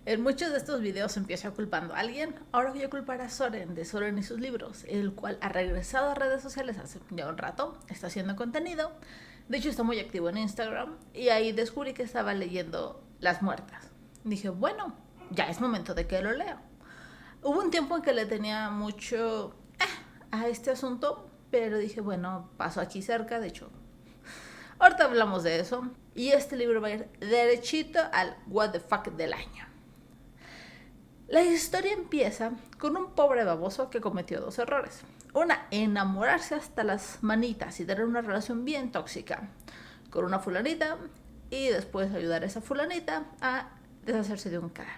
En muchos de estos videos empiezo culpando a alguien. Ahora voy a culpar a Soren de Soren y sus libros, el cual ha regresado a redes sociales hace ya un rato, está haciendo contenido. De hecho está muy activo en Instagram y ahí descubrí que estaba leyendo Las Muertas. Dije, bueno, ya es momento de que lo lea. Hubo un tiempo en que le tenía mucho a este asunto, pero dije, bueno, paso aquí cerca, de hecho ahorita hablamos de eso. Y este libro va a ir derechito al what the fuck del año. La historia empieza con un pobre baboso que cometió dos errores. Una, enamorarse hasta las manitas y tener una relación bien tóxica con una fulanita y después ayudar a esa fulanita a deshacerse de un cadáver.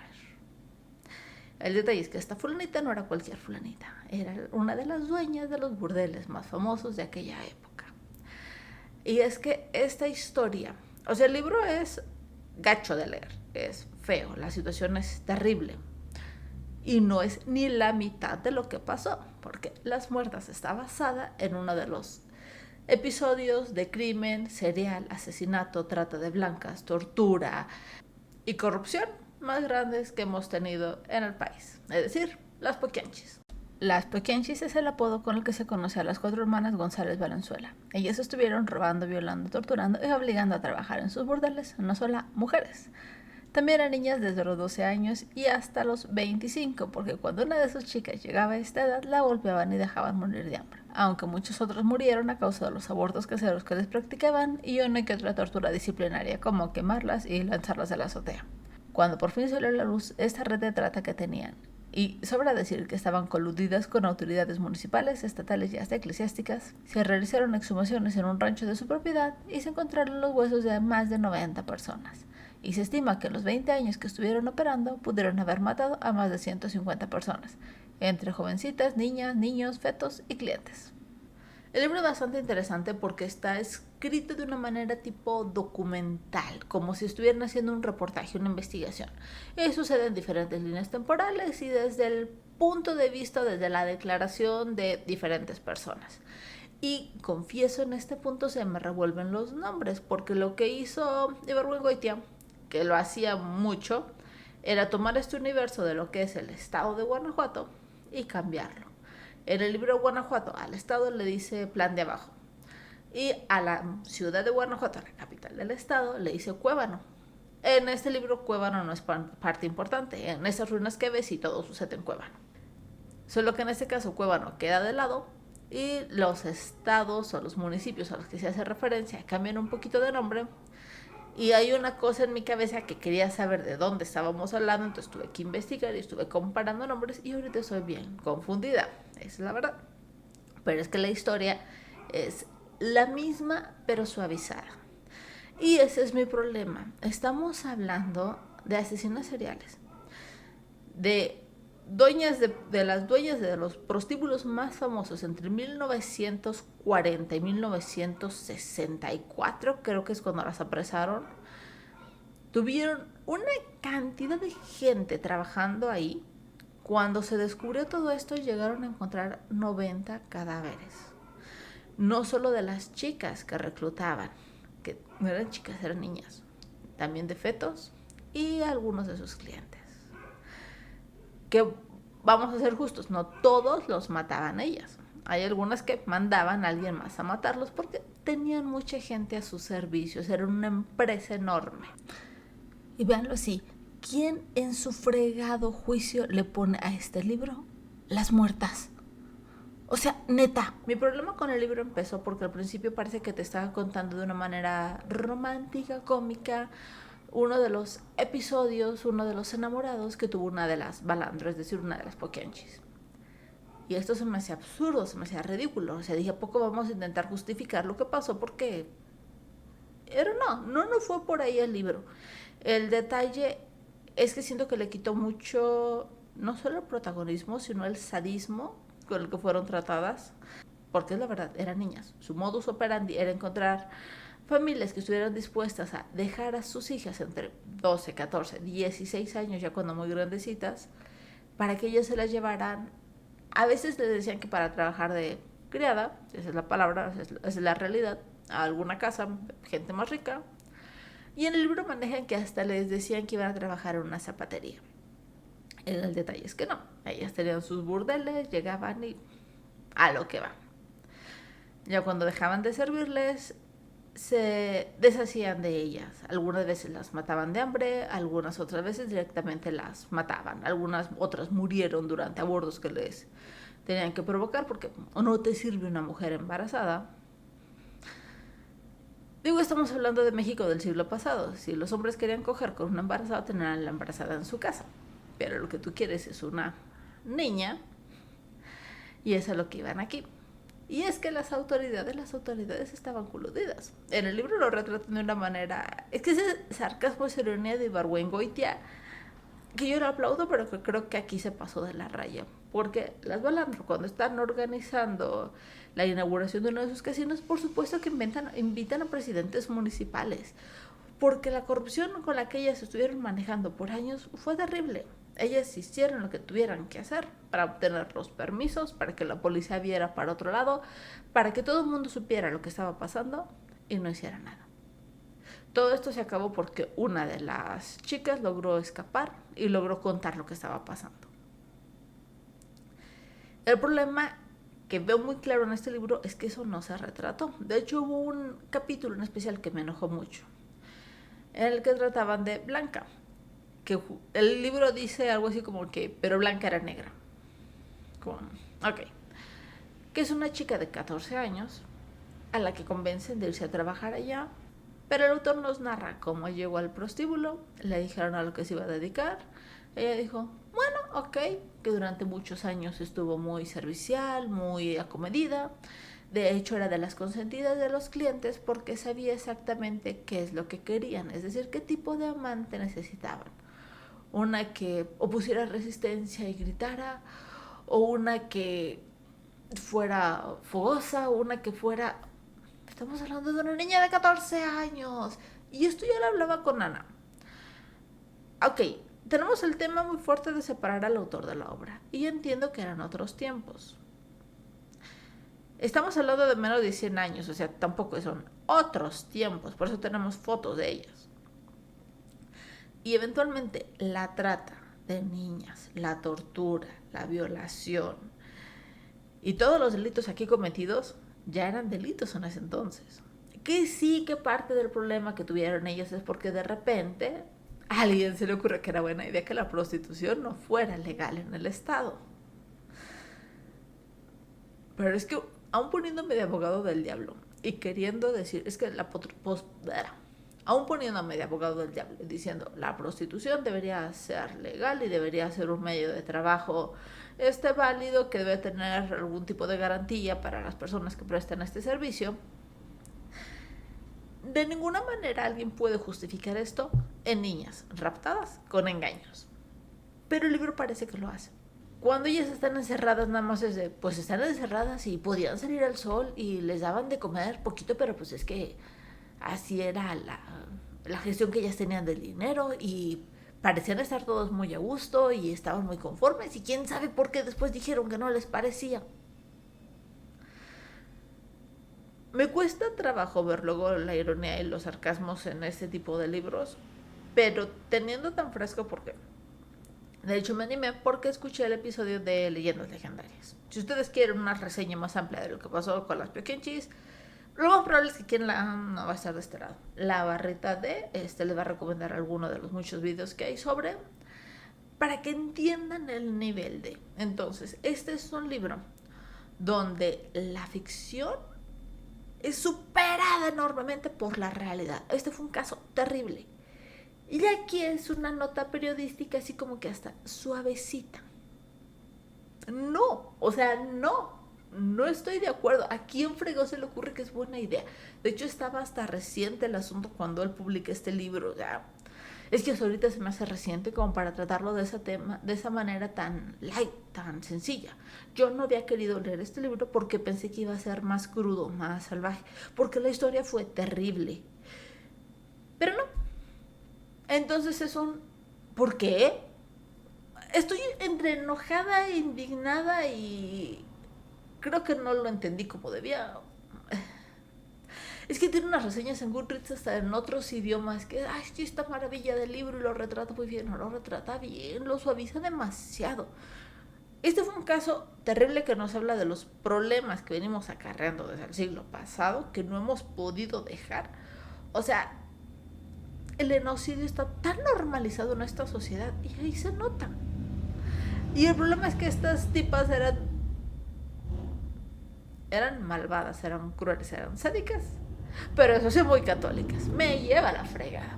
El detalle es que esta fulanita no era cualquier fulanita, era una de las dueñas de los burdeles más famosos de aquella época. Y es que esta historia, o sea, el libro es gacho de leer, es feo, la situación es terrible. Y no es ni la mitad de lo que pasó, porque Las Muertas está basada en uno de los episodios de crimen, serial, asesinato, trata de blancas, tortura y corrupción más grandes que hemos tenido en el país, es decir, las Poquianchis. Las Poquianchis es el apodo con el que se conoce a las 4 hermanas González Valenzuela. Ellas estuvieron robando, violando, torturando y obligando a trabajar en sus burdeles, no solo mujeres. También eran niñas desde los 12 años y hasta los 25, porque cuando una de sus chicas llegaba a esta edad, la golpeaban y dejaban morir de hambre. Aunque muchos otros murieron a causa de los abortos caseros que les practicaban y una que otra tortura disciplinaria, como quemarlas y lanzarlas de la azotea. Cuando por fin salió a la luz esta red de trata que tenían, y sobra decir que estaban coludidas con autoridades municipales, estatales y hasta eclesiásticas, se realizaron exhumaciones en un rancho de su propiedad y se encontraron los huesos de más de 90 personas. Y se estima que en los 20 años que estuvieron operando pudieron haber matado a más de 150 personas, entre jovencitas, niñas, niños, fetos y clientes. El libro es bastante interesante porque está escrito de una manera tipo documental, como si estuvieran haciendo un reportaje, una investigación. Y sucede en diferentes líneas temporales y desde el punto de vista, desde la declaración de diferentes personas. Y confieso, en este punto se me revuelven los nombres, porque lo que hizo Ibargüengoitia, que lo hacía mucho, era tomar este universo de lo que es el estado de Guanajuato y cambiarlo. En el libro Guanajuato, al estado le dice Plan de Abajo. Y a la ciudad de Guanajuato, a la capital del estado, le dice Cuébano. En este libro Cuébano no es parte importante. En esas ruinas que ves y todo sucede en Cuébano. Solo que en este caso Cuébano queda de lado y los estados o los municipios a los que se hace referencia cambian un poquito de nombre. Y hay una cosa en mi cabeza que quería saber de dónde estábamos hablando, entonces tuve que investigar y estuve comparando nombres y ahorita estoy bien confundida, esa es la verdad. Pero es que la historia es la misma pero suavizada. Y ese es mi problema. Estamos hablando de asesinos seriales, de las dueñas de los prostíbulos más famosos entre 1940 y 1964, creo que es cuando las apresaron. Tuvieron una cantidad de gente trabajando ahí. Cuando se descubrió todo esto, llegaron a encontrar 90 cadáveres. No solo de las chicas que reclutaban, que no eran chicas, eran niñas, también de fetos y algunos de sus clientes. Que vamos a ser justos, no todos los mataban ellas. Hay algunas que mandaban a alguien más a matarlos porque tenían mucha gente a sus servicios, era una empresa enorme. Y véanlo así, ¿quién en su fregado juicio le pone a este libro Las Muertas? O sea, neta. Mi problema con el libro empezó porque al principio parece que te estaba contando de una manera romántica, cómica, uno de los episodios, uno de los enamorados que tuvo una de las Balandro, es decir, una de las Poquianchis. Y esto se me hacía absurdo, se me hacía ridículo. O sea, dije, ¿a poco vamos a intentar justificar lo que pasó? Porque no fue por ahí el libro. El detalle es que siento que le quitó mucho, no solo el protagonismo, sino el sadismo con el que fueron tratadas. Porque es la verdad, eran niñas. Su modus operandi era encontrar familias que estuvieran dispuestas a dejar a sus hijas entre 12, 14, 16 años, ya cuando muy grandecitas, para que ellas se las llevaran. A veces les decían que para trabajar de criada, esa es la palabra, esa es la realidad, a alguna casa, gente más rica. Y en el libro manejan que hasta les decían que iban a trabajar en una zapatería. El detalle es que no, ellas tenían sus burdeles, llegaban y a lo que va. Ya cuando dejaban de servirles, se deshacían de ellas. Algunas veces las mataban de hambre, algunas otras veces directamente las mataban. Algunas otras murieron durante abortos que les tenían que provocar porque no te sirve una mujer embarazada. Digo, estamos hablando de México del siglo pasado. Si los hombres querían coger con una embarazada, tenían a la embarazada en su casa. Pero lo que tú quieres es una niña y eso es lo que iban aquí. Y es que las autoridades estaban coludidas. En el libro lo retratan de una manera... Es que ese sarcasmo, esa ironía de Ibargüengoitia, que yo lo aplaudo, pero que creo que aquí se pasó de la raya. Porque las Balandro, cuando están organizando la inauguración de uno de sus casinos, por supuesto que invitan a presidentes municipales. Porque la corrupción con la que ellas estuvieron manejando por años fue terrible. Ellas hicieron lo que tuvieran que hacer para obtener los permisos, para que la policía viera para otro lado, para que todo el mundo supiera lo que estaba pasando y no hiciera nada. Todo esto se acabó porque una de las chicas logró escapar y logró contar lo que estaba pasando. El problema que veo muy claro en este libro es que eso no se retrató. De hecho, hubo un capítulo en especial que me enojó mucho, en el que trataban de Blanca. Que el libro dice algo así como que, pero Blanca era negra. Ok. Que es una chica de 14 años a la que convencen de irse a trabajar allá, pero el autor nos narra cómo llegó al prostíbulo, le dijeron a lo que se iba a dedicar, ella dijo, bueno, ok, que durante muchos años estuvo muy servicial, muy acomedida, de hecho era de las consentidas de los clientes porque sabía exactamente qué es lo que querían, es decir, qué tipo de amante necesitaban. Una que opusiera resistencia y gritara, o una que fuera fogosa, o una que fuera... Estamos hablando de una niña de 14 años. Y esto ya lo hablaba con Ana. Ok, tenemos el tema muy fuerte de separar al autor de la obra. Y entiendo que eran otros tiempos. Estamos hablando de menos de 100 años, o sea, tampoco son otros tiempos. Por eso tenemos fotos de ellas. Y eventualmente la trata de niñas, la tortura, la violación y todos los delitos aquí cometidos ya eran delitos en ese entonces. Que sí, que parte del problema que tuvieron ellos es porque de repente a alguien se le ocurre que era buena idea que la prostitución no fuera legal en el estado. Pero es que aún poniéndome de abogado del diablo y queriendo decir, es que aún poniéndome de abogado del diablo, diciendo la prostitución debería ser legal y debería ser un medio de trabajo válido, que debe tener algún tipo de garantía para las personas que prestan este servicio. De ninguna manera alguien puede justificar esto en niñas raptadas con engaños. Pero el libro parece que lo hace. Cuando ellas están encerradas, nada más es de, pues están encerradas y podían salir al sol y les daban de comer poquito, pero pues es que así era la gestión que ellas tenían del dinero y parecían estar todos muy a gusto y estaban muy conformes y quién sabe por qué después dijeron que no les parecía. Me cuesta trabajo ver luego la ironía y los sarcasmos en este tipo de libros, pero teniendo tan fresco porque... De hecho me animé porque escuché el episodio de Leyendas Legendarias. Si ustedes quieren una reseña más amplia de lo que pasó con las Pioquinchis, lo más probable es que quien no va a estar de este lado. La barrita de les va a recomendar alguno de los muchos videos que hay sobre, para que entiendan el nivel de. Entonces, este es un libro donde la ficción es superada enormemente por la realidad. Este fue un caso terrible. Y aquí es una nota periodística así como que hasta suavecita. No, o sea, no estoy de acuerdo. ¿A quién fregó se le ocurre que es buena idea? De hecho, estaba hasta reciente el asunto cuando él publica este libro. Ya. Es que ahorita se me hace reciente como para tratarlo de esa manera tan light, tan sencilla. Yo no había querido leer este libro porque pensé que iba a ser más crudo, más salvaje, porque la historia fue terrible. Pero no. Entonces es un... ¿Por qué? Estoy entre enojada e indignada y creo que no lo entendí como debía. Es que tiene unas reseñas en Goodreads hasta en otros idiomas que, ay, sí, esta maravilla del libro y lo retrata muy bien. No lo retrata bien, lo suaviza demasiado. Este fue un caso terrible que nos habla de los problemas que venimos acarreando desde el siglo pasado, que no hemos podido dejar. O sea, el genocidio está tan normalizado en esta sociedad y ahí se nota. Y el problema es que estas tipas eran malvadas, eran crueles, eran sádicas, pero eso sí, muy católicas. Me lleva a la fregada.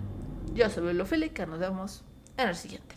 Yo soy Lulufilica, nos vemos en el siguiente.